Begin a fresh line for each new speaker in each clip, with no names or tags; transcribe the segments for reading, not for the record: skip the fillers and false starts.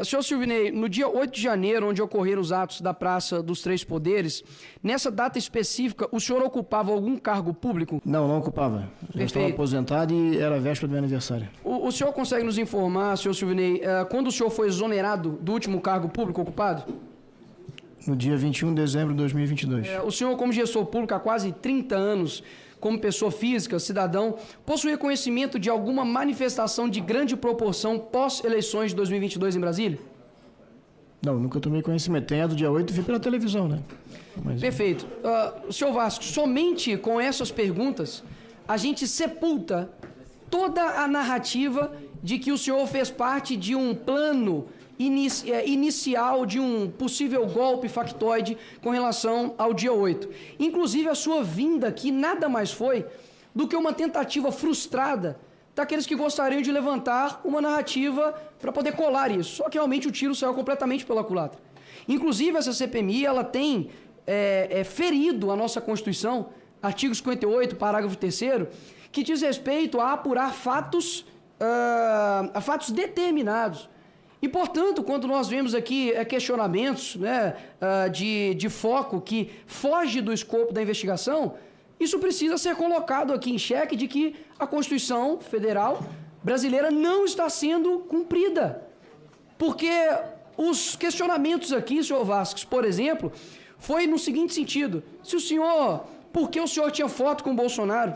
Senhor Silvinei, no dia 8 de janeiro, onde ocorreram os atos da Praça dos Três Poderes, nessa data específica, o senhor ocupava algum cargo público?
Não, não ocupava. Eu estava aposentado e era a véspera do meu aniversário.
O senhor consegue nos informar, senhor Silvinei, quando o senhor foi exonerado do último cargo público ocupado?
No dia 21 de dezembro de 2022.
O senhor, como gestor público há quase 30 anos, como pessoa física, cidadão, possui conhecimento de alguma manifestação de grande proporção pós-eleições de 2022 em Brasília?
Não, nunca tomei conhecimento. Tem a do dia 8 e vi pela televisão, né? Mas...
Perfeito. Senhor Vasco, somente com essas perguntas, a gente sepulta toda a narrativa de que o senhor fez parte de um plano inicial de um possível golpe factoide com relação ao dia 8. Inclusive, a sua vinda aqui nada mais foi do que uma tentativa frustrada daqueles que gostariam de levantar uma narrativa para poder colar isso. Só que realmente o tiro saiu completamente pela culatra. Inclusive, essa CPMI, ela tem ferido a nossa Constituição, artigo 58, parágrafo 3º, que diz respeito a apurar fatos determinados. E, portanto, quando nós vemos aqui questionamentos, né, de foco que foge do escopo da investigação, isso precisa ser colocado aqui em xeque de que a Constituição Federal brasileira não está sendo cumprida. Porque os questionamentos aqui, senhor Vasques, por exemplo, foi no seguinte sentido: por que o senhor tinha foto com o Bolsonaro?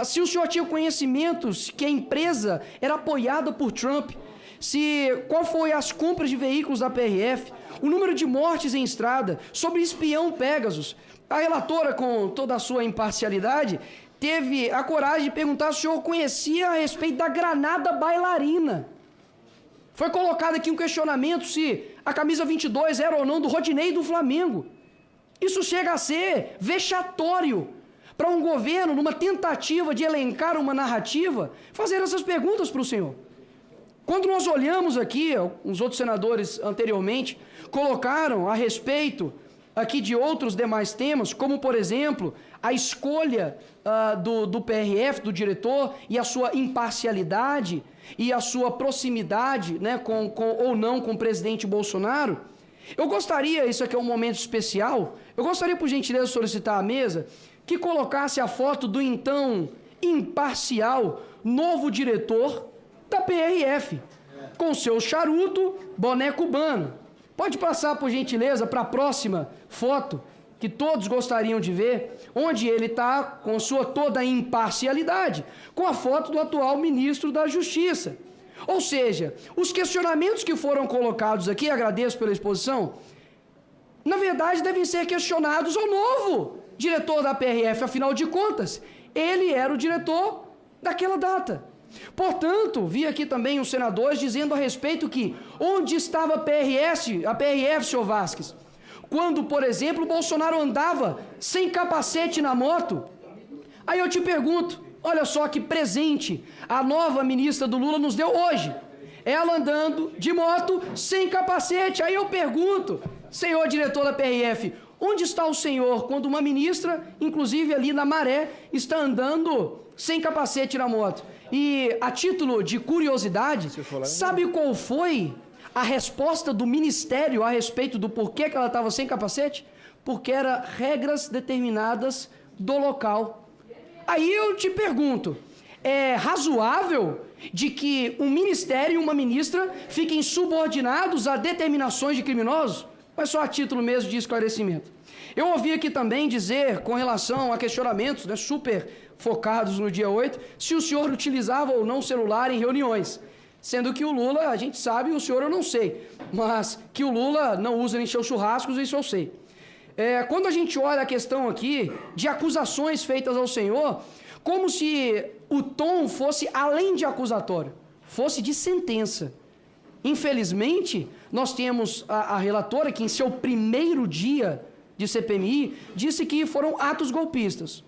Se o senhor tinha conhecimentos que a empresa era apoiada por Trump, qual foi as compras de veículos da PRF, o número de mortes em estrada, sobre espião Pegasus. A relatora, com toda a sua imparcialidade, teve a coragem de perguntar se o senhor conhecia a respeito da granada bailarina. Foi colocado aqui um questionamento se a camisa 22 era ou não do Rodinei do Flamengo. Isso chega a ser vexatório para um governo, numa tentativa de elencar uma narrativa, fazer essas perguntas para o senhor. Quando nós olhamos aqui, os outros senadores anteriormente colocaram a respeito aqui de outros demais temas, como, por exemplo, a escolha do PRF, do diretor, e a sua imparcialidade e a sua proximidade, né, ou não com o presidente Bolsonaro. Eu gostaria, isso aqui é um momento especial, eu gostaria, por gentileza, de solicitar à mesa que colocasse a foto do então imparcial novo diretor da PRF, com seu charuto, boné cubano. Pode passar, por gentileza, para a próxima foto, que todos gostariam de ver, onde ele está com sua toda imparcialidade, com a foto do atual ministro da Justiça. Ou seja, os questionamentos que foram colocados aqui, agradeço pela exposição, na verdade devem ser questionados ao novo diretor da PRF, afinal de contas, ele era o diretor daquela data. Portanto, vi aqui também os senadores dizendo a respeito que onde estava a PRF, senhor Vasques, quando, por exemplo, o Bolsonaro andava sem capacete na moto. Aí eu te pergunto, olha só que presente a nova ministra do Lula nos deu hoje. Ela andando de moto sem capacete. Aí eu pergunto, senhor diretor da PRF, onde está o senhor quando uma ministra, inclusive ali na Maré, está andando sem capacete na moto? E a título de curiosidade, sabe qual foi a resposta do Ministério a respeito do porquê que ela estava sem capacete? Porque eram regras determinadas do local. Aí eu te pergunto, é razoável de que um ministério e uma ministra fiquem subordinados a determinações de criminosos? Mas só a título mesmo de esclarecimento. Eu ouvi aqui também dizer, com relação a questionamentos, né, super focados no dia 8, se o senhor utilizava ou não celular em reuniões. Sendo que o Lula, a gente sabe, o senhor eu não sei, mas que o Lula não usa em seus churrascos, isso eu sei. Quando a gente olha a questão aqui de acusações feitas ao senhor, como se o tom fosse além de acusatório, fosse de sentença. Infelizmente, nós temos a relatora que em seu primeiro dia de CPMI disse que foram atos golpistas.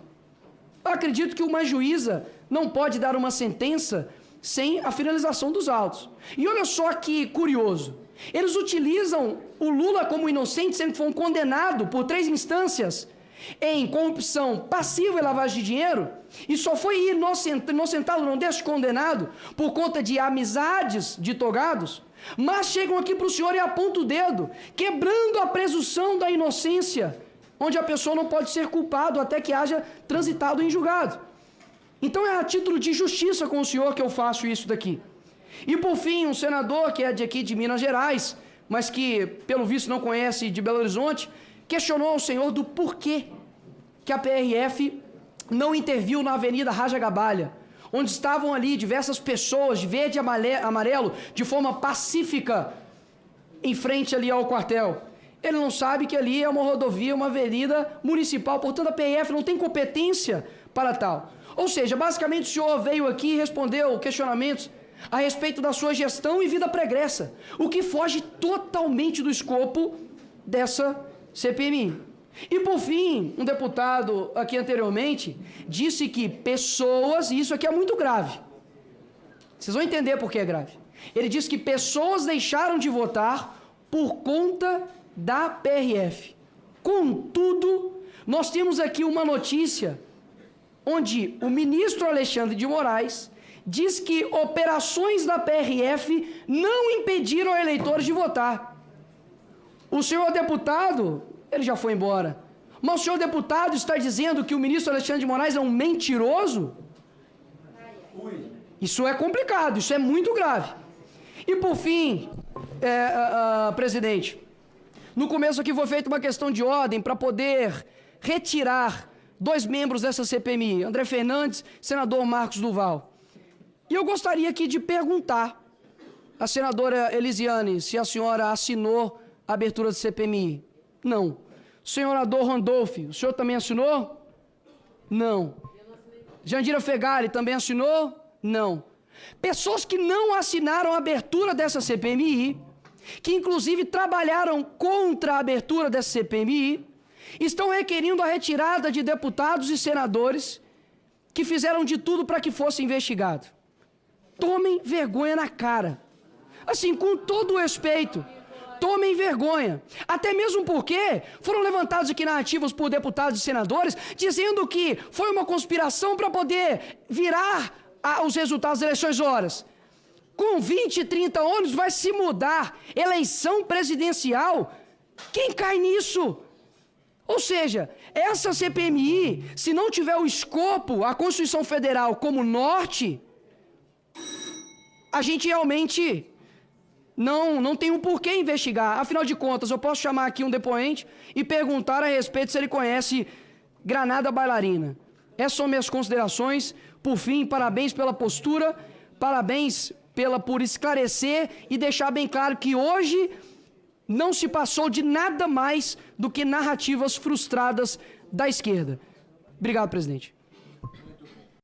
Eu acredito que uma juíza não pode dar uma sentença sem a finalização dos autos. E olha só que curioso, eles utilizam o Lula como inocente, sendo que foi condenado por 3 instâncias, em corrupção passiva e lavagem de dinheiro, e só foi inocentado, não deixa condenado, por conta de amizades de togados, mas chegam aqui para o senhor e apontam o dedo, quebrando a presunção da inocência, onde a pessoa não pode ser culpado até que haja transitado em julgado. Então é a título de justiça com o senhor que eu faço isso daqui. E por fim, um senador que é de aqui de Minas Gerais, mas que pelo visto não conhece de Belo Horizonte, questionou ao senhor do porquê que a PRF não interviu na Avenida Raja Gabalha, onde estavam ali diversas pessoas de verde e amarelo, de forma pacífica, em frente ali ao quartel. Ele não sabe que ali é uma rodovia, uma avenida municipal, portanto a PRF não tem competência para tal. Ou seja, basicamente o senhor veio aqui e respondeu questionamentos a respeito da sua gestão e vida pregressa, o que foge totalmente do escopo dessa CPMI. E por fim, um deputado aqui anteriormente disse que pessoas, e isso aqui é muito grave, vocês vão entender por que é grave. Ele disse que pessoas deixaram de votar por conta da PRF. Contudo, nós temos aqui uma notícia onde o ministro Alexandre de Moraes diz que operações da PRF não impediram eleitores de votar. O senhor deputado, ele já foi embora, mas o senhor deputado está dizendo que o ministro Alexandre de Moraes é um mentiroso? Isso é complicado, isso é muito grave. E por fim, presidente, no começo aqui foi feita uma questão de ordem para poder retirar 2 membros dessa CPMI, André Fernandes, senador Marcos Duval. E eu gostaria aqui de perguntar à senadora Elisiane se a senhora assinou a abertura da CPMI. Não. Senador Randolph, o senhor também assinou? Não. Jandira Fegali também assinou? Não. Pessoas que não assinaram a abertura dessa CPMI, que inclusive trabalharam contra a abertura dessa CPMI, estão requerindo a retirada de deputados e senadores que fizeram de tudo para que fosse investigado. Tomem vergonha na cara. Assim, com todo o respeito, tomem vergonha. Até mesmo porque foram levantados aqui narrativas por deputados e senadores dizendo que foi uma conspiração para poder virar os resultados das eleições horas. Com 20, 30 anos vai se mudar eleição presidencial. Quem cai nisso? Ou seja, essa CPMI, se não tiver o escopo, a Constituição Federal como norte, a gente realmente não tem um porquê investigar. Afinal de contas, eu posso chamar aqui um depoente e perguntar a respeito se ele conhece Granada Bailarina. Essas são minhas considerações. Por fim, parabéns pela postura, parabéns por esclarecer e deixar bem claro que hoje não se passou de nada mais do que narrativas frustradas da esquerda. Obrigado, presidente.